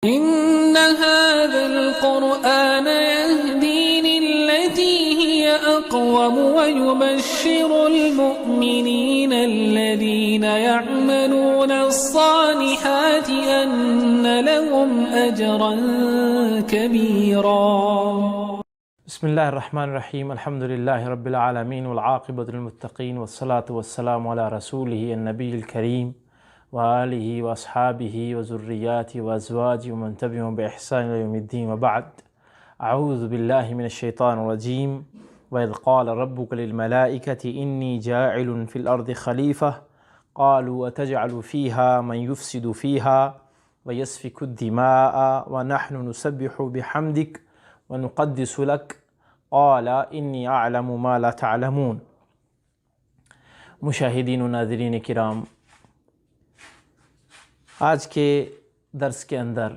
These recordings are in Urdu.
إن هذا القرآن يهدي للتي هي أقوم ويبشر المؤمنين الذين يعملون الصالحات أن لهم أجرا كبيرا. بسم الله الرحمن الرحيم. الحمد لله رب العالمين والعاقبة للمتقين والصلاة والسلام على رسوله النبي الكريم وآله وأصحابه وذرياته وأزواجه ومن تبعهم بإحسان إلى يوم الدين، وبعد. أعوذ بالله من الشيطان الرجيم. وإذ قال ربك للملائكة إني جاعل في الأرض خليفة قالوا أتجعل فيها من يفسد فيها ويسفك الدماء ونحن نسبح بحمدك ونقدس لك قال إني أعلم ما لا تعلمون. مشاہدین و ناظرین کرام، آج کے درس کے اندر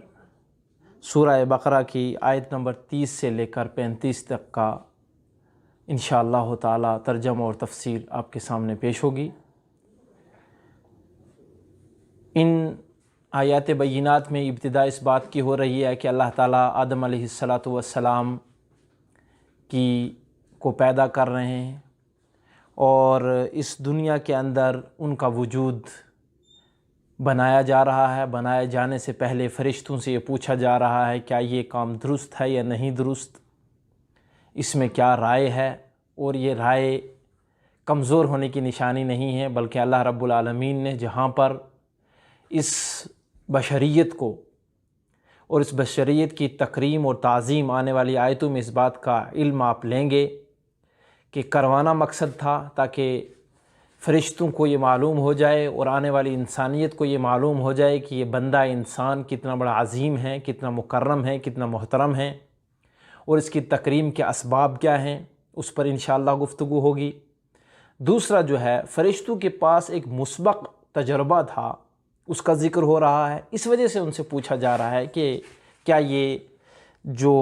سورہ بقرہ کی آیت نمبر 30 سے لے کر 35 تک کا انشاءاللہ تعالی ترجمہ اور تفسیر آپ کے سامنے پیش ہوگی۔ ان آیات بینات میں ابتدا اس بات کی ہو رہی ہے کہ اللہ تعالیٰ آدم علیہ السلام کو پیدا کر رہے ہیں، اور اس دنیا کے اندر ان کا وجود بنایا جا رہا ہے۔ بنائے جانے سے پہلے فرشتوں سے یہ پوچھا جا رہا ہے کیا یہ کام درست ہے یا نہیں درست، اس میں کیا رائے ہے، اور یہ رائے کمزور ہونے کی نشانی نہیں ہے، بلکہ اللہ رب العالمین نے جہاں پر اس بشریت کو اور اس بشریت کی تکریم اور تعظیم آنے والی آیتوں میں اس بات کا علم آپ لیں گے کہ کروانا مقصد تھا تاکہ فرشتوں کو یہ معلوم ہو جائے اور آنے والی انسانیت کو یہ معلوم ہو جائے کہ یہ بندہ انسان کتنا بڑا عظیم ہے، کتنا مکرم ہے، کتنا محترم ہے، اور اس کی تکریم کے اسباب کیا ہیں، اس پر انشاءاللہ گفتگو ہوگی۔ دوسرا جو ہے، فرشتوں کے پاس ایک مسبق تجربہ تھا، اس کا ذکر ہو رہا ہے۔ اس وجہ سے ان سے پوچھا جا رہا ہے کہ کیا یہ جو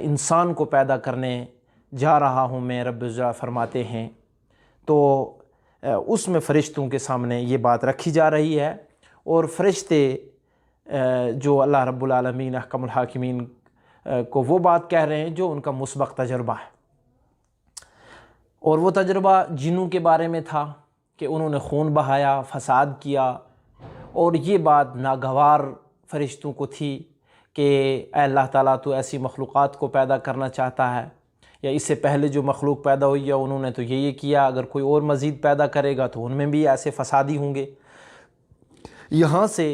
انسان کو پیدا کرنے جا رہا ہوں میں، رب العزت فرماتے ہیں، تو اس میں فرشتوں کے سامنے یہ بات رکھی جا رہی ہے، اور فرشتے جو اللہ رب العالمین احکم الحاکمین کو وہ بات کہہ رہے ہیں جو ان کا مسبق تجربہ ہے۔ اور وہ تجربہ جنوں کے بارے میں تھا کہ انہوں نے خون بہایا، فساد کیا، اور یہ بات ناگوار فرشتوں کو تھی کہ اے اللہ تعالیٰ تو ایسی مخلوقات کو پیدا کرنا چاہتا ہے، یا اس سے پہلے جو مخلوق پیدا ہوئی ہے انہوں نے تو یہ کیا، اگر کوئی اور مزید پیدا کرے گا تو ان میں بھی ایسے فسادی ہوں گے۔ یہاں سے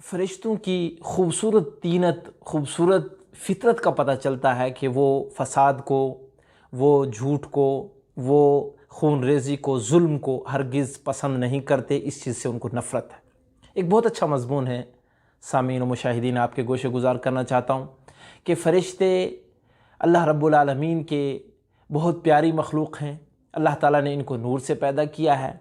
فرشتوں کی خوبصورت طینت، خوبصورت فطرت کا پتہ چلتا ہے کہ وہ فساد کو، وہ جھوٹ کو، وہ خون ریزی کو، ظلم کو ہرگز پسند نہیں کرتے، اس چیز سے ان کو نفرت ہے۔ ایک بہت اچھا مضمون ہے سامعین و مشاہدین، آپ کے گوشے گزار کرنا چاہتا ہوں کہ فرشتے اللہ رب العالمین کے بہت پیاری مخلوق ہیں۔ اللہ تعالیٰ نے ان کو نور سے پیدا کیا ہے،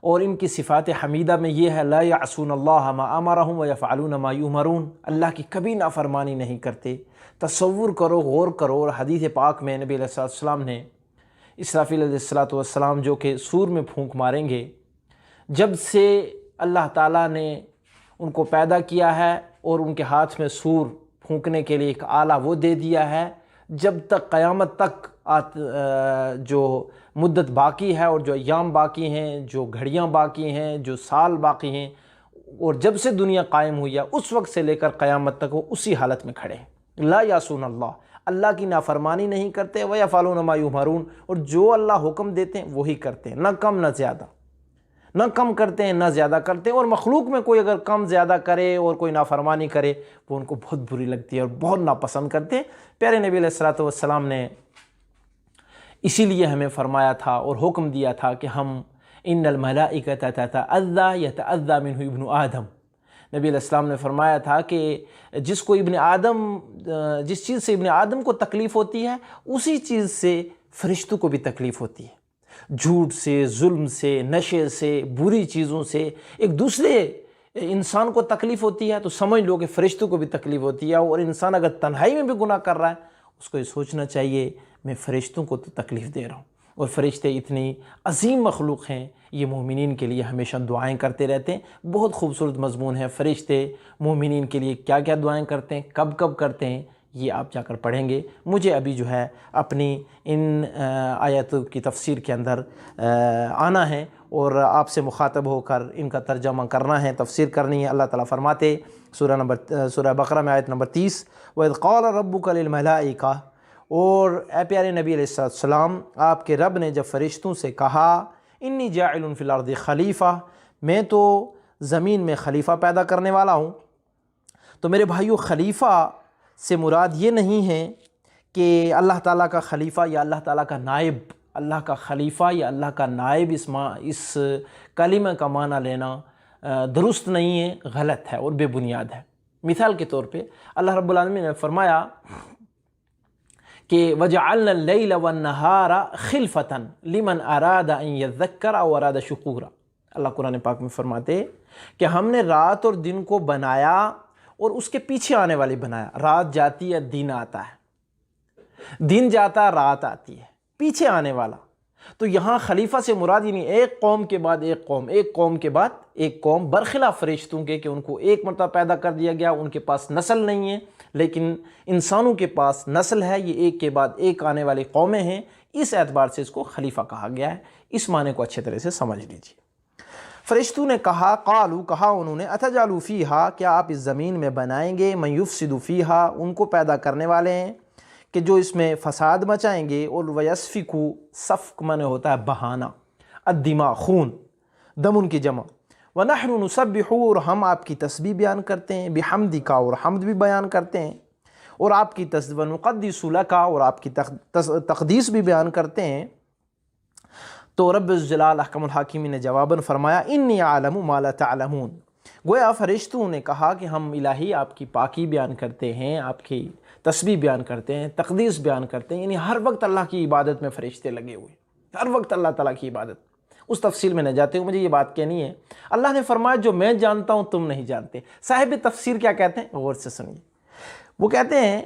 اور ان کی صفات حمیدہ میں یہ ہے لا یعصون اللہ ما امرہم ویفعلون ما یؤمرون، اللہ کی کبھی نافرمانی نہیں کرتے۔ تصور کرو، غور کرو، اور حدیث پاک میں نبی علیہ السلام نے اسرافیل علیہ السلام جو کہ سور میں پھونک ماریں گے، جب سے اللہ تعالیٰ نے ان کو پیدا کیا ہے اور ان کے ہاتھ میں سور پھونکنے کے لیے ایک آلہ وہ دے دیا ہے، جب تک قیامت تک جو مدت باقی ہے اور جو ایام باقی ہیں، جو گھڑیاں باقی ہیں، جو سال باقی ہیں، اور جب سے دنیا قائم ہوئی ہے اس وقت سے لے کر قیامت تک وہ اسی حالت میں کھڑے ہیں۔ لا یعصون اللہ، اللہ کی نافرمانی نہیں کرتے، ویفعلون ما یؤمرون، اور جو اللہ حکم دیتے ہیں وہی کرتے ہیں، نہ کم نہ زیادہ، نہ کم کرتے ہیں نہ زیادہ کرتے ہیں۔ اور مخلوق میں کوئی اگر کم زیادہ کرے اور کوئی نافرمانی کرے وہ ان کو بہت بری لگتی ہے اور بہت ناپسند کرتے ہیں۔ پیارے نبی علیہ السلام نے اسی لیے ہمیں فرمایا تھا اور حکم دیا تھا کہ ہم ان الملائکۃ تتأذی یتأذی منہ ابن آدم، نبی علیہ السلام نے فرمایا تھا کہ جس چیز سے ابن آدم کو تکلیف ہوتی ہے اسی چیز سے فرشتوں کو بھی تکلیف ہوتی ہے۔ جھوٹ سے، ظلم سے، نشے سے، بری چیزوں سے ایک دوسرے انسان کو تکلیف ہوتی ہے تو سمجھ لو کہ فرشتوں کو بھی تکلیف ہوتی ہے۔ اور انسان اگر تنہائی میں بھی گناہ کر رہا ہے اس کو یہ سوچنا چاہیے میں فرشتوں کو تو تکلیف دے رہا ہوں، اور فرشتے اتنی عظیم مخلوق ہیں، یہ مومنین کے لیے ہمیشہ دعائیں کرتے رہتے ہیں۔ بہت خوبصورت مضمون ہے، فرشتے مومنین کے لیے کیا کیا دعائیں کرتے ہیں، کب کب کرتے ہیں، یہ آپ جا کر پڑھیں گے۔ مجھے ابھی جو ہے اپنی ان آیاتوں کی تفسیر کے اندر آنا ہے اور آپ سے مخاطب ہو کر ان کا ترجمہ کرنا ہے، تفسیر کرنی ہے۔ اللہ تعالیٰ فرماتے سورہ بقرہ میں آیت نمبر 30، وَإِذْ قَالَ رَبُّكَ لِلْمَلَائِكَةِ، اور اے پیارے نبی علیہ السلام، آپ کے رب نے جب فرشتوں سے کہا انی جاعل فی الارض خلیفہ، میں تو زمین میں خلیفہ پیدا کرنے والا ہوں۔ تو میرے بھائیو، خلیفہ سے مراد یہ نہیں ہے کہ اللہ تعالیٰ کا خلیفہ یا اللہ تعالیٰ کا نائب، اللہ کا خلیفہ یا اللہ کا نائب اس کلمہ کا معنی لینا درست نہیں ہے، غلط ہے اور بے بنیاد ہے۔ مثال کے طور پہ اللہ رب العالمین نے فرمایا کہ وَجَعَلْنَا اللَّيْلَ وَالنَّهَارَ خِلْفَةً لِمَنْ أَرَادَ أَن يَذَّكَّرَ أَوْ أَرَادَ شُكُورًا۔ اللہ قرآن پاک میں فرماتے کہ ہم نے رات اور دن کو بنایا اور اس کے پیچھے آنے والی بنایا۔ رات جاتی ہے، دن آتا ہے، دن جاتا ہے، رات آتی ہے، پیچھے آنے والا۔ تو یہاں خلیفہ سے مراد ہی نہیں ایک قوم کے بعد ایک قوم، ایک قوم کے بعد ایک قوم، برخلاف فرشتوں کے کہ ان کو ایک مرتبہ پیدا کر دیا گیا، ان کے پاس نسل نہیں ہے، لیکن انسانوں کے پاس نسل ہے، یہ ایک کے بعد ایک آنے والی قومیں ہیں۔ اس اعتبار سے اس کو خلیفہ کہا گیا ہے۔ اس معنی کو اچھے طرح سے سمجھ لیجیے۔ فرشتوں نے کہا، قالوا، کہا انہوں نے، اتجعل فیہا، کیا آپ اس زمین میں بنائیں گے، من یفسد فیہا، ان کو پیدا کرنے والے ہیں کہ جو اس میں فساد مچائیں گے، اور ویسفک، سفک معنی ہوتا ہے بہانا، الدماء، خون، دم ان کی جمع، ونحن نسبح، اور ہم آپ کی تسبیح بیان کرتے ہیں، بحمدک، اور حمد بھی بیان کرتے ہیں، اور آپ کی تسبیح، ونقدس لک، اور آپ کی تقدیس بھی بیان کرتے ہیں۔ تو رب الجلال احکم الحاکمین نے جواباً فرمایا، انی اعلم ما لا تعلمون، گویا فرشتوں نے کہا کہ ہم الہی آپ کی پاکی بیان کرتے ہیں، آپ کی تسبیح بیان کرتے ہیں، تقدیس بیان کرتے ہیں، یعنی ہر وقت اللہ کی عبادت میں فرشتے لگے ہوئے، ہر وقت اللہ تعالیٰ کی عبادت۔ اس تفصیل میں نہ جاتے ہوئے مجھے یہ بات کہنی ہے، اللہ نے فرمایا جو میں جانتا ہوں تم نہیں جانتے۔ صاحب تفسیر کیا کہتے ہیں، غور سے سنیے۔ وہ کہتے ہیں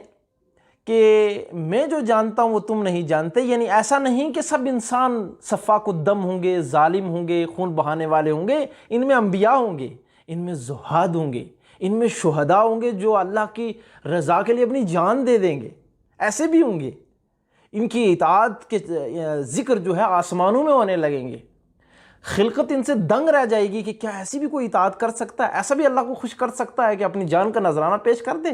کہ میں جو جانتا ہوں وہ تم نہیں جانتے، یعنی ایسا نہیں کہ سب انسان سفاک الدم ہوں گے، ظالم ہوں گے، خون بہانے والے ہوں گے۔ ان میں انبیاء ہوں گے، ان میں زہاد ہوں گے، ان میں شہداء ہوں گے جو اللہ کی رضا کے لیے اپنی جان دے دیں گے، ایسے بھی ہوں گے۔ ان کی اطاعت کے ذکر جو ہے آسمانوں میں ہونے لگیں گے، خلقت ان سے دنگ رہ جائے گی کہ کیا ایسی بھی کوئی اطاعت کر سکتا ہے، ایسا بھی اللہ کو خوش کر سکتا ہے کہ اپنی جان کا نذرانہ پیش کر دے۔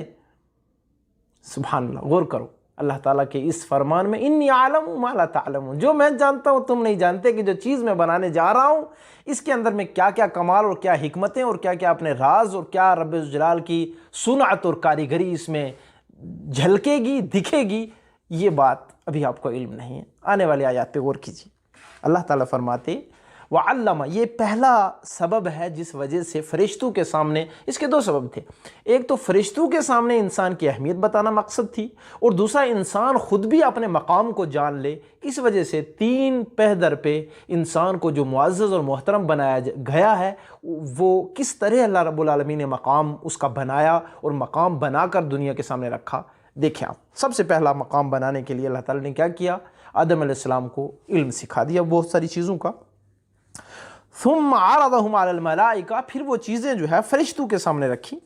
سبحان اللہ، غور کرو اللہ تعالیٰ کے اس فرمان میں، انی اعلم ما لا تعلمون، جو میں جانتا ہوں تم نہیں جانتے، کہ جو چیز میں بنانے جا رہا ہوں اس کے اندر میں کیا کیا کمال اور کیا حکمتیں اور کیا کیا اپنے راز اور کیا رب الجلال کی صنعت اور کاریگری اس میں جھلکے گی، دکھے گی، یہ بات ابھی آپ کو علم نہیں ہے۔ آنے والی آیات پہ غور کیجیے۔ اللہ تعالیٰ فرماتے وعلم، یہ پہلا سبب ہے جس وجہ سے فرشتوں کے سامنے، اس کے دو سبب تھے، ایک تو فرشتوں کے سامنے انسان کی اہمیت بتانا مقصد تھی، اور دوسرا انسان خود بھی اپنے مقام کو جان لے۔ اس وجہ سے تین پہدر پہ انسان کو جو معزز اور محترم بنایا گیا ہے، وہ کس طرح اللہ رب العالمین نے مقام اس کا بنایا اور مقام بنا کر دنیا کے سامنے رکھا۔ دیکھیں آپ، سب سے پہلا مقام بنانے کے لیے اللہ تعالیٰ نے کیا کیا، آدم علیہ السلام کو علم سکھا دیا بہت ساری چیزوں کا۔ ثم عرضهم على الملائکہ، پھر وہ چیزیں جو ہے فرشتوں کے سامنے رکھی،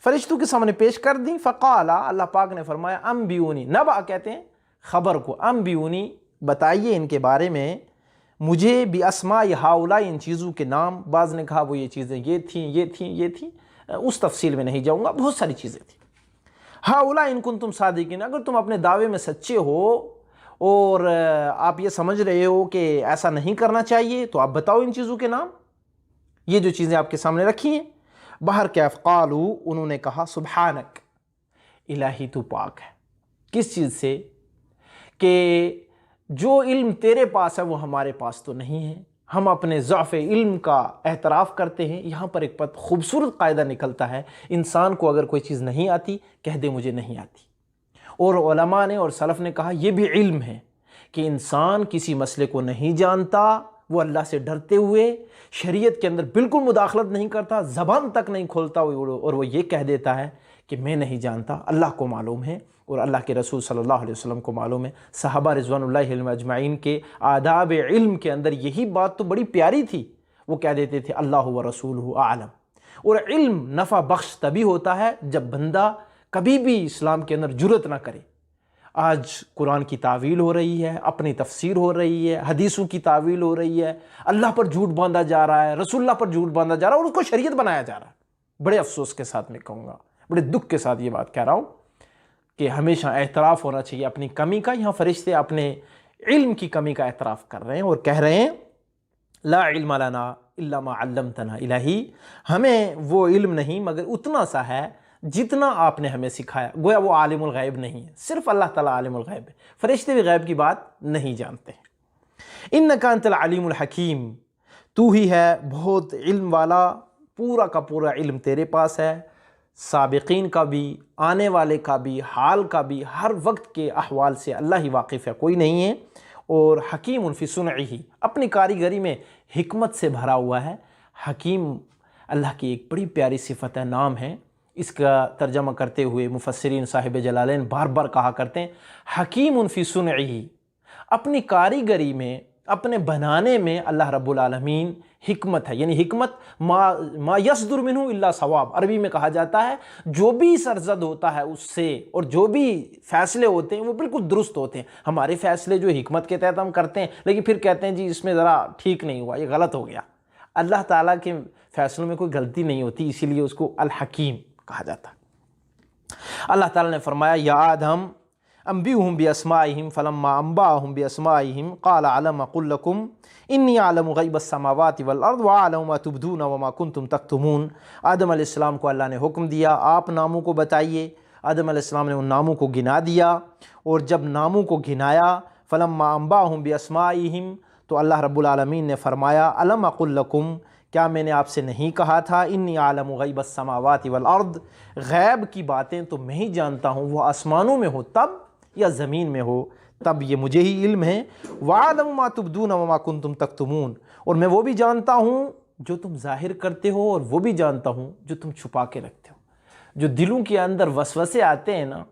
فرشتوں کے سامنے پیش کر دیں۔ فقال، اللہ پاک نے فرمایا، انبیونی، نبأ کہتے ہیں خبر کو، انبیونی، بتائیے ان کے بارے میں مجھے، باسماء ہؤلاء، ان چیزوں کے نام۔ بعض نے کہا وہ یہ چیزیں یہ تھیں، یہ تھیں، یہ تھیں، اس تفصیل میں نہیں جاؤں گا، بہت ساری چیزیں تھیں۔ ہؤلاء ان کنتم صادقین، اگر تم اپنے دعوے میں سچے ہو اور آپ یہ سمجھ رہے ہو کہ ایسا نہیں کرنا چاہیے، تو آپ بتاؤ ان چیزوں کے نام، یہ جو چیزیں آپ کے سامنے رکھی ہیں۔ بہر کیف، قالو، انہوں نے کہا، سبحانک، الہی تو پاک ہے، کس چیز سے، کہ جو علم تیرے پاس ہے وہ ہمارے پاس تو نہیں ہے، ہم اپنے ضعف علم کا اعتراف کرتے ہیں۔ یہاں پر ایک خوبصورت قاعدہ نکلتا ہے، انسان کو اگر کوئی چیز نہیں آتی کہہ دے مجھے نہیں آتی۔ اور علماء نے اور سلف نے کہا یہ بھی علم ہے کہ انسان کسی مسئلے کو نہیں جانتا وہ اللہ سے ڈرتے ہوئے شریعت کے اندر بالکل مداخلت نہیں کرتا، زبان تک نہیں کھولتا، اور وہ یہ کہہ دیتا ہے کہ میں نہیں جانتا، اللہ کو معلوم ہے اور اللہ کے رسول صلی اللہ علیہ وسلم کو معلوم ہے۔ صحابہ رضوان اللہ علیہم اجمعین کے آداب علم کے اندر یہی بات تو بڑی پیاری تھی، وہ کہہ دیتے تھے اللہ و رسولہ اعلم۔ اور علم نفع بخش تبھی ہوتا ہے جب بندہ کبھی بھی اسلام کے اندر جرأت نہ کرے۔ آج قرآن کی تعویل ہو رہی ہے، اپنی تفسیر ہو رہی ہے، حدیثوں کی تعویل ہو رہی ہے، اللہ پر جھوٹ باندھا جا رہا ہے، رسول اللہ پر جھوٹ باندھا جا رہا ہے اور اس کو شریعت بنایا جا رہا ہے۔ بڑے افسوس کے ساتھ میں کہوں گا، بڑے دکھ کے ساتھ یہ بات کہہ رہا ہوں کہ ہمیشہ اعتراف ہونا چاہیے اپنی کمی کا۔ یہاں فرشتے اپنے علم کی کمی کا اعتراف کر رہے ہیں اور کہہ رہے ہیں لا علم لنا الا ما علمتنا الہی، ہمیں وہ علم نہیں مگر اتنا سا ہے جتنا آپ نے ہمیں سکھایا۔ گویا وہ عالم الغیب نہیں ہے، صرف اللہ تعالیٰ عالم الغیب ہے، فرشتے بھی غیب کی بات نہیں جانتے ہیں۔ انک انت العلیم الحکیم، تو ہی ہے بہت علم والا، پورا کا پورا علم تیرے پاس ہے، سابقین کا بھی، آنے والے کا بھی، حال کا بھی، ہر وقت کے احوال سے اللہ ہی واقف ہے، کوئی نہیں ہے۔ اور حکیم فی صنعہ، اپنی کاریگری میں حکمت سے بھرا ہوا ہے۔ حکیم اللہ کی ایک بڑی پیاری صفت ہے، نام ہے۔ اس کا ترجمہ کرتے ہوئے مفسرین صاحب جلالین بار بار کہا کرتے ہیں حکیم فی صنعہ، اپنی کاریگری میں، اپنے بنانے میں اللہ رب العالمین حکمت ہے، یعنی حکمت ما یصدر منہ الا صواب، عربی میں کہا جاتا ہے جو بھی سرزد ہوتا ہے اس سے اور جو بھی فیصلے ہوتے ہیں وہ بالکل درست ہوتے ہیں۔ ہمارے فیصلے جو حکمت کے تحت ہم کرتے ہیں لیکن پھر کہتے ہیں جی اس میں ذرا ٹھیک نہیں ہوا، یہ غلط ہو گیا۔ اللہ تعالیٰ کے فیصلوں میں کوئی غلطی نہیں ہوتی، اسی لیے اس کو الحکیم کہا جاتا ہے۔ اللہ تعالیٰ نے فرمایا یا آدم انبئہم باسمائہم فلما انبأہم باسمائہم قال علم اقل لکم انی اعلم غیب السماوات والارض واعلم ما تبدون وما کنتم تکتمون۔ آدم علیہ السلام کو اللہ نے حکم دیا آپ ناموں کو بتائیے۔ آدم علیہ السلام نے ان ناموں کو گنا دیا، اور جب ناموں کو گنایا فلما انبأہم باسمائہم، تو اللہ رب العالمین نے فرمایا علم اقل لکم، کیا میں نے آپ سے نہیں کہا تھا انی عالم غیب السماوات والارض، غیب کی باتیں تو میں ہی جانتا ہوں، وہ آسمانوں میں ہو تب یا زمین میں ہو تب یہ مجھے ہی علم ہے۔ وَعَلَمُ مَا تُبْدُونَ وَمَا كُنْتُمْ تَكْتُمُونَ، اور میں وہ بھی جانتا ہوں جو تم ظاہر کرتے ہو اور وہ بھی جانتا ہوں جو تم چھپا کے رکھتے ہو۔ جو دلوں کے اندر وسوسے آتے ہیں نا،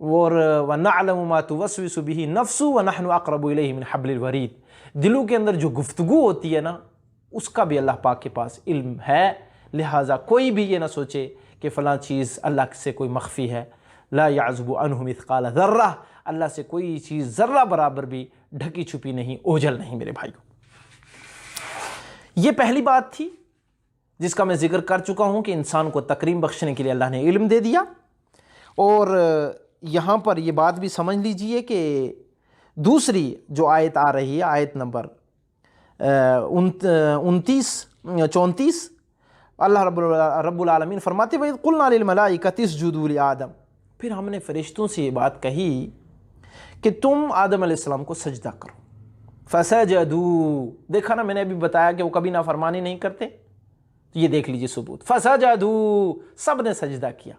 اور وَنَعْلَمُ مَا تُوَسْوِسُ بِهِ النَّفْسُ وَنَحْنُ أَقْرَبُ إِلَيْهِ مِنْ حَبْلِ الْوَرِيدِ، دلوں کے اندر جو گفتگو ہوتی ہے نا اس کا بھی اللہ پاک کے پاس علم ہے۔ لہٰذا کوئی بھی یہ نہ سوچے کہ فلاں چیز اللہ سے کوئی مخفی ہے۔ لا يعزب عنہ مثقال ذرہ، اللہ سے کوئی چیز ذرہ برابر بھی ڈھکی چھپی نہیں، اوجھل نہیں میرے بھائیوں۔ یہ پہلی بات تھی جس کا میں ذکر کر چکا ہوں کہ انسان کو تکریم بخشنے کے لیے اللہ نے علم دے دیا۔ اور یہاں پر یہ بات بھی سمجھ لیجئے کہ دوسری جو آیت آ رہی ہے، آیت نمبر 34، اللہ رب العالمین فرماتے وَإِذْ قُلْنَا لِلْمَلَائِكَةِ اسْجُدُوا لِآدَمَ، پھر ہم نے فرشتوں سے یہ بات کہی کہ تم آدم علیہ السلام کو سجدہ کرو۔ فَسَجَدُوا، دیکھا نا میں نے ابھی بتایا کہ وہ کبھی نافرمانی نہیں کرتے، تو یہ دیکھ لیجئے ثبوت۔ فَسَجَدُوا، سب نے سجدہ کیا،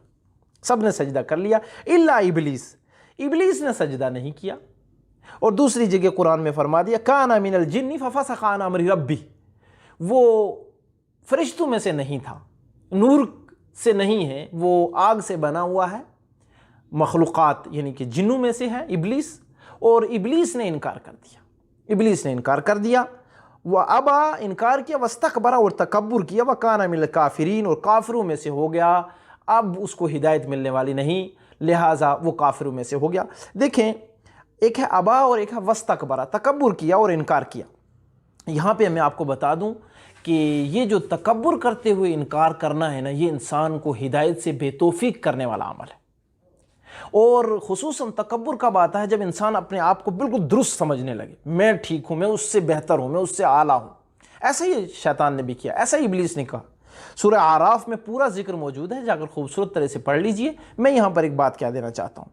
سب نے سجدہ کر لیا الا ابلیس، ابلیس نے سجدہ نہیں کیا۔ اور دوسری جگہ قرآن میں فرما دیا کان من الجن ففسق عن امر ربی، وہ فرشتوں میں سے نہیں تھا، نور سے نہیں ہے، وہ آگ سے بنا ہوا ہے، مخلوقات یعنی کہ جنوں میں سے ہے ابلیس، اور ابلیس نے انکار کر دیا، ابلیس نے انکار کر دیا، وہ ابا انکار کیا، واستکبر اور تکبر کیا، وکان من الکافرین اور کافروں میں سے ہو گیا، اب اس کو ہدایت ملنے والی نہیں، لہٰذا وہ کافروں میں سے ہو گیا۔ دیکھیں ایک ہے ابا اور ایک ہے واستکبر، تکبر کیا اور انکار کیا۔ یہاں پہ میں آپ کو بتا دوں کہ یہ جو تکبر کرتے ہوئے انکار کرنا ہے نا، یہ انسان کو ہدایت سے بے توفیق کرنے والا عمل ہے۔ اور خصوصاً تکبر کب آتا ہے؟ جب انسان اپنے آپ کو بالکل درست سمجھنے لگے، میں ٹھیک ہوں، میں اس سے بہتر ہوں، میں اس سے اعلیٰ ہوں۔ ایسا ہی شیطان نے بھی کیا، ایسا ہی ابلیس نے کہا۔ سورہ اعراف میں پورا ذکر موجود ہے، جا کر خوبصورت طرح سے پڑھ لیجئے۔ میں یہاں پر ایک بات کہہ دینا چاہتا ہوں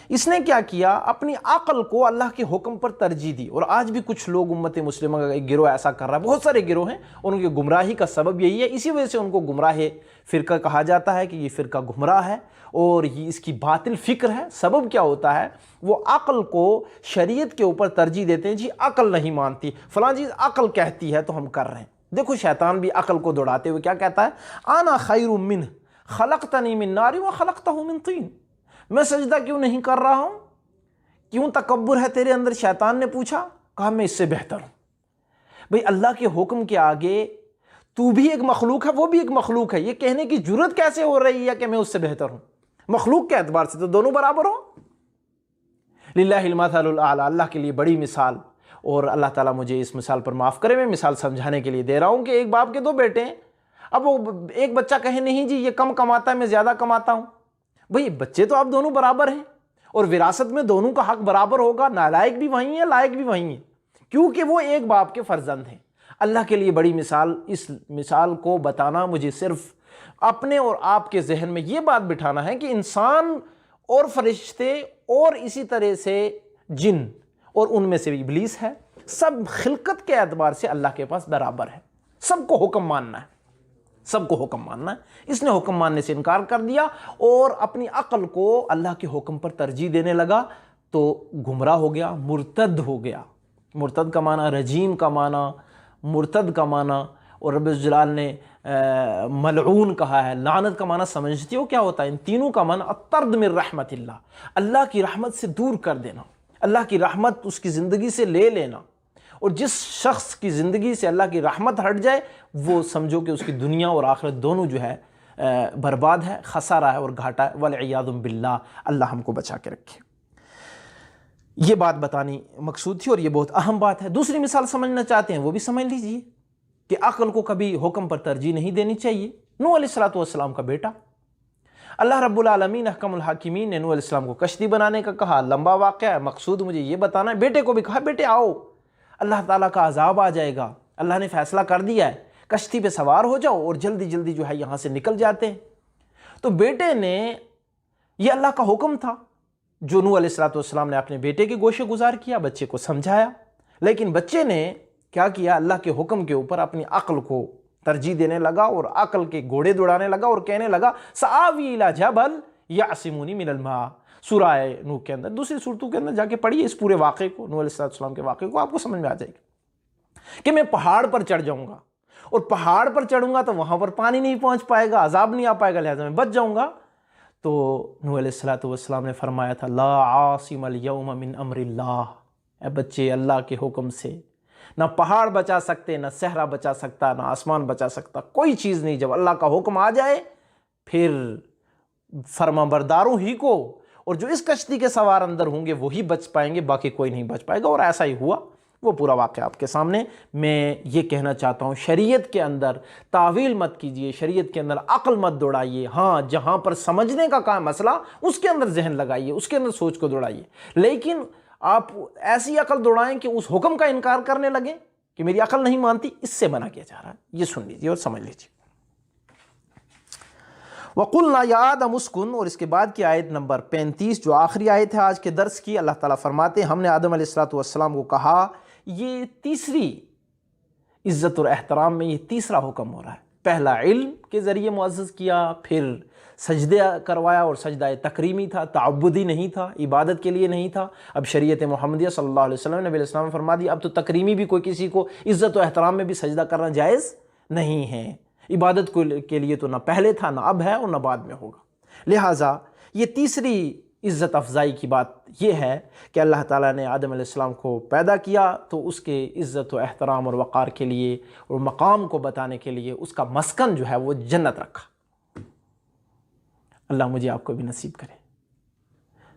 اس نے کیا کیا؟ اپنی عقل کو اللہ کے حکم پر ترجیح دی. اور آج بھی کچھ لوگ امت مسلمہ کا ایک گروہ ایسا کر رہا ہے، بہت سارے گروہ ہیں، ان کی گمراہی کا سبب یہی ہے. اسی وجہ سے ان کو گمراہ فرقہ کہا جاتا ہے کہ یہ فرقہ گمراہ ہے اور یہ اس کی باطل فکر ہے. سبب کیا ہوتا ہے؟ وہ عقل کو شریعت کے اوپر ترجیح دیتے ہیں. جی عقل نہیں مانتی، فلاں چیز عقل کہتی ہے تو ہم کر رہے ہیں. دیکھو شیطان بھی عقل کو دوڑاتے ہوئے کیا کہتا ہے؟ انا خیر منہ خلقتنی من نار وخلقتہ من طین. میں سجدہ کیوں نہیں کر رہا ہوں؟ کیوں تکبر ہے تیرے اندر؟ شیطان نے پوچھا. کہا میں اس سے بہتر ہوں. بھئی اللہ کے حکم کے آگے تو بھی ایک مخلوق ہے، وہ بھی ایک مخلوق ہے، یہ کہنے کی جرت کیسے ہو رہی ہے کہ میں اس سے بہتر ہوں؟ مخلوق کے اعتبار سے تو دونوں برابر ہوں. للہ المثل الاعلی، اللہ کے لیے بڑی مثال. اور اللہ تعالیٰ مجھے اس مثال پر معاف کرے، میں مثال سمجھانے کے لیے دے رہا ہوں کہ ایک باپ کے دو بیٹے ہیں. اب وہ ایک بچہ کہے نہیں جی یہ کم کماتا ہے میں زیادہ کماتا ہوں. بھئی بچے تو آپ دونوں برابر ہیں اور وراثت میں دونوں کا حق برابر ہوگا. نالائق بھی وہیں ہیں، لائق بھی وہیں ہیں، کیونکہ وہ ایک باپ کے فرزند ہیں. اللہ کے لیے بڑی مثال. اس مثال کو بتانا مجھے صرف اپنے اور آپ کے ذہن میں یہ بات بٹھانا ہے کہ انسان اور فرشتے اور اسی طرح سے جن اور ان میں سے بھی ابلیس ہے، سب خلقت کے اعتبار سے اللہ کے پاس برابر ہے. سب کو حکم ماننا ہے، سب کو حکم ماننا ہے. اس نے حکم ماننے سے انکار کر دیا اور اپنی عقل کو اللہ کے حکم پر ترجیح دینے لگا تو گمراہ ہو گیا، مرتد ہو گیا. مرتد کا معنی رجیم کا معنی، مرتد کا معنی، اور رب الجلال نے ملعون کہا ہے. لعنت کا معنی سمجھتی ہو کیا ہوتا ہے؟ ان تینوں کا معنی الطرد من رحمت اللہ، اللہ کی رحمت سے دور کر دینا، اللہ کی رحمت اس کی زندگی سے لے لینا. اور جس شخص کی زندگی سے اللہ کی رحمت ہٹ جائے وہ سمجھو کہ اس کی دنیا اور آخرت دونوں جو ہے برباد ہے، خسارہ ہے اور گھاٹا ہے. والعیاذ باللہ، اللہ ہم کو بچا کے رکھے. یہ بات بتانی مقصود تھی اور یہ بہت اہم بات ہے. دوسری مثال سمجھنا چاہتے ہیں وہ بھی سمجھ لیجئے کہ عقل کو کبھی حکم پر ترجیح نہیں دینی چاہیے. نوح علیہ السلام کا بیٹا، اللہ رب العالمین احکم الحاکمین نے نوح علیہ السلام کو کشتی بنانے کا کہا. لمبا واقعہ ہے، مقصود مجھے یہ بتانا ہے. بیٹے کو بھی کہا بیٹے آؤ، اللہ تعالیٰ کا عذاب آ جائے گا، اللہ نے فیصلہ کر دیا ہے، کشتی پہ سوار ہو جاؤ اور جلدی جلدی جو ہے یہاں سے نکل جاتے ہیں. تو بیٹے نے، یہ اللہ کا حکم تھا جو نوح علیہ السلام نے اپنے بیٹے کے گوشے گزار کیا، بچے کو سمجھایا. لیکن بچے نے کیا کیا؟ اللہ کے حکم کے اوپر اپنی عقل کو ترجیح دینے لگا اور عقل کے گھوڑے دوڑانے لگا اور کہنے لگا سآوی الی جبل یعصمونی من الماء. سورہ نوح کے اندر، دوسری سورتوں کے اندر جا کے پڑھیے اس پورے واقعے کو، نوح علیہ السلام کے واقعے کو، آپ کو سمجھ میں آ جائے گا کہ میں پہاڑ پر چڑھ جاؤں گا اور پہاڑ پر چڑھوں گا تو وہاں پر پانی نہیں پہنچ پائے گا، عذاب نہیں آ پائے گا، لہذا میں بچ جاؤں گا. تو نوح علیہ السلام نے فرمایا تھا لا عاصم اليوم من امر اللہ. اے بچے، اللہ کے حکم سے نہ پہاڑ بچا سکتے، نہ صحرا بچا سکتا، نہ آسمان بچا سکتا، کوئی چیز نہیں. جب اللہ کا حکم آ جائے پھر فرما برداروں ہی کو اور جو اس کشتی کے سوار اندر ہوں گے وہی بچ پائیں گے، باقی کوئی نہیں بچ پائے گا. اور ایسا ہی ہوا. وہ پورا واقعہ آپ کے سامنے. میں یہ کہنا چاہتا ہوں شریعت کے اندر تعویل مت کیجئے، شریعت کے اندر عقل مت دوڑائیے. ہاں جہاں پر سمجھنے کا کام مسئلہ اس کے اندر ذہن لگائیے، اس کے اندر سوچ کو دوڑائیے. لیکن آپ ایسی عقل دوڑائیں کہ اس حکم کا انکار کرنے لگیں کہ میری عقل نہیں مانتی، اس سے منع کیا جا رہا ہے. یہ سن لیجئے اور سمجھ لیجئے. وَقُلْنَا يَا آدَمُ اسْكُنْ، اور اس کے بعد کی آیت نمبر 35 جو آخری آیت ہے آج کے درس کی، اللہ تعالیٰ فرماتے ہیں ہم نے آدم علیہ السلام کو کہا. یہ تیسری عزت اور احترام میں یہ تیسرا حکم ہو رہا ہے. پہلا علم کے ذریعے معزز کیا، پھر سجدہ کروایا اور سجدہ تکریمی تھا، تعبدی نہیں تھا، عبادت کے لیے نہیں تھا. اب شریعت محمدیہ صلی اللہ علیہ وسلم نبی علیہ السلام نے فرما دیا اب تو تکریمی بھی، کوئی کسی کو عزت و احترام میں بھی سجدہ کرنا جائز نہیں ہے. عبادت کے لیے تو نہ پہلے تھا، نہ اب ہے اور نہ بعد میں ہوگا. لہٰذا یہ تیسری عزت افزائی کی بات یہ ہے کہ اللہ تعالیٰ نے آدم علیہ السلام کو پیدا کیا تو اس کے عزت و احترام اور وقار کے لیے اور مقام کو بتانے کے لیے اس کا مسکن جو ہے وہ جنت رکھا. اللہ مجھے آپ کو بھی نصیب کرے.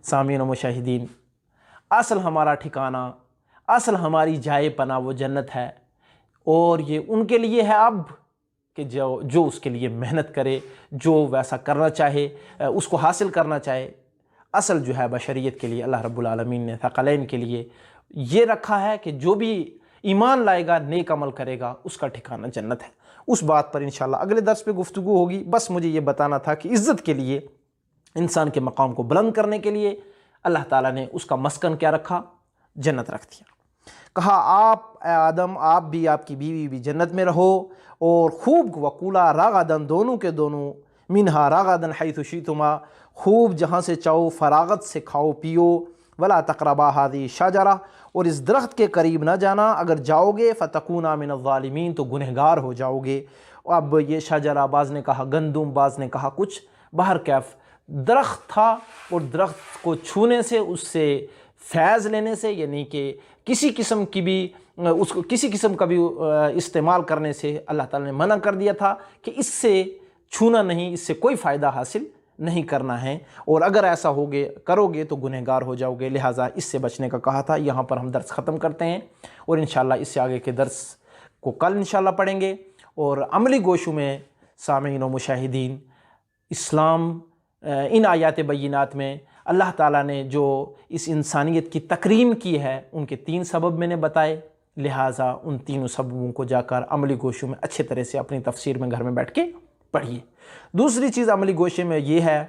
سامعین و مشاہدین، اصل ہمارا ٹھکانہ، اصل ہماری جائے پناہ وہ جنت ہے. اور یہ ان کے لیے ہے اب کہ جو اس کے لیے محنت کرے، جو ویسا کرنا چاہے، اس کو حاصل کرنا چاہے. اصل جو ہے بشریت کے لیے اللہ رب العالمین نے ثقلین کے لیے یہ رکھا ہے کہ جو بھی ایمان لائے گا، نیک عمل کرے گا، اس کا ٹھکانہ جنت ہے. اس بات پر انشاءاللہ اگلے درس پہ گفتگو ہوگی. بس مجھے یہ بتانا تھا کہ عزت کے لیے، انسان کے مقام کو بلند کرنے کے لیے اللہ تعالیٰ نے اس کا مسکن کیا رکھا؟ جنت رکھ دیا۔ کہا آپ اے آدم، آپ بھی آپ کی بیوی بھی جنت میں رہو، اور خوب وقولا راغدن، دونوں کے دونوں، منہا راغدن حیث شئتما، خوب جہاں سے چاہو فراغت سے کھاؤ پیو، ولا تقربا هذه الشجرہ، اور اس درخت کے قریب نہ جانا، اگر جاؤ گے فتکونا من الظالمین، تو گنہگار ہو جاؤ گے۔ اب یہ شجرہ، بعض نے کہا گندم، بعض نے کہا کچھ، بہرکیف درخت تھا، اور درخت کو چھونے سے، اس سے فیض لینے سے، یعنی کہ کسی قسم کی بھی اس کو کسی قسم کا بھی استعمال کرنے سے اللہ تعالیٰ نے منع کر دیا تھا کہ اس سے چھونا نہیں، اس سے کوئی فائدہ حاصل نہیں کرنا ہے، اور اگر ایسا کرو گے تو گنہگار ہو جاؤ گے، لہٰذا اس سے بچنے کا کہا تھا۔ یہاں پر ہم درس ختم کرتے ہیں، اور انشاءاللہ اس سے آگے کے درس کو کل انشاءاللہ پڑھیں گے۔ اور عملی گوشوں میں سامعین و مشاہدین، اسلام ان آیات بینات میں اللہ تعالیٰ نے جو اس انسانیت کی تکریم کی ہے، ان کے 3 سبب میں نے بتائے، لہٰذا ان تینوں سببوں کو جا کر عملی گوشوں میں اچھے طرح سے اپنی تفسیر میں گھر میں بیٹھ کے پڑھیے۔ دوسری چیز عملی گوشے میں یہ ہے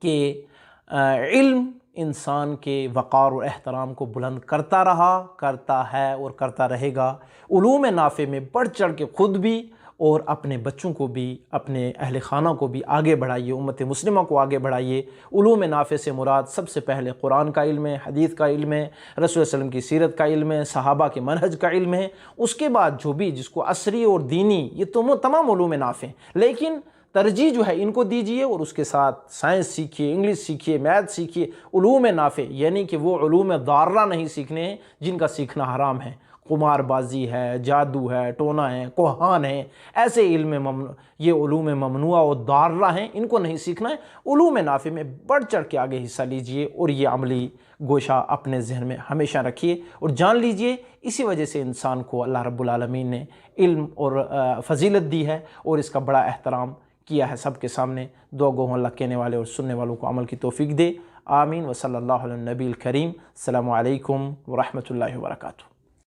کہ علم انسان کے وقار و احترام کو بلند کرتا ہے اور کرتا رہے گا۔ علوم نافع میں بڑھ چڑھ کے خود بھی اور اپنے بچوں کو بھی، اپنے اہل خانہ کو بھی آگے بڑھائیے، امت مسلمہ کو آگے بڑھائیے۔ علوم نافع سے مراد سب سے پہلے قرآن کا علم ہے، حدیث کا علم ہے، رسول صلی اللہ علیہ وسلم کی سیرت کا علم ہے، صحابہ کے منہج کا علم ہے۔ اس کے بعد جو بھی جس کو عصری اور دینی، یہ تمام علوم نافع ہیں، لیکن ترجیح جو ہے ان کو دیجئے، اور اس کے ساتھ سائنس سیکھیے، انگلش سیکھیے، میتھ سیکھیے۔ علوم نافع یعنی کہ وہ علوم ضارہ نہیں سیکھنے ہیں جن کا سیکھنا حرام ہے، قمار بازی ہے، جادو ہے، ٹونا ہے، کوہان ہے، ایسے یہ علوم ممنوعہ و ضارہ ہیں، ان کو نہیں سیکھنا ہے۔ علوم نافع میں بڑھ چڑھ کے آگے حصہ لیجئے، اور یہ عملی گوشہ اپنے ذہن میں ہمیشہ رکھیے اور جان لیجئے، اسی وجہ سے انسان کو اللہ رب العالمین نے علم اور فضیلت دی ہے، اور اس کا بڑا احترام کیا ہے سب کے سامنے۔ دعا گو اللہ کہنے والے اور سننے والوں کو عمل کی توفیق دے، آمین۔ وصلی اللہ علی النبی الکریم۔ السلام علیکم ورحمۃ اللہ وبرکاتہ۔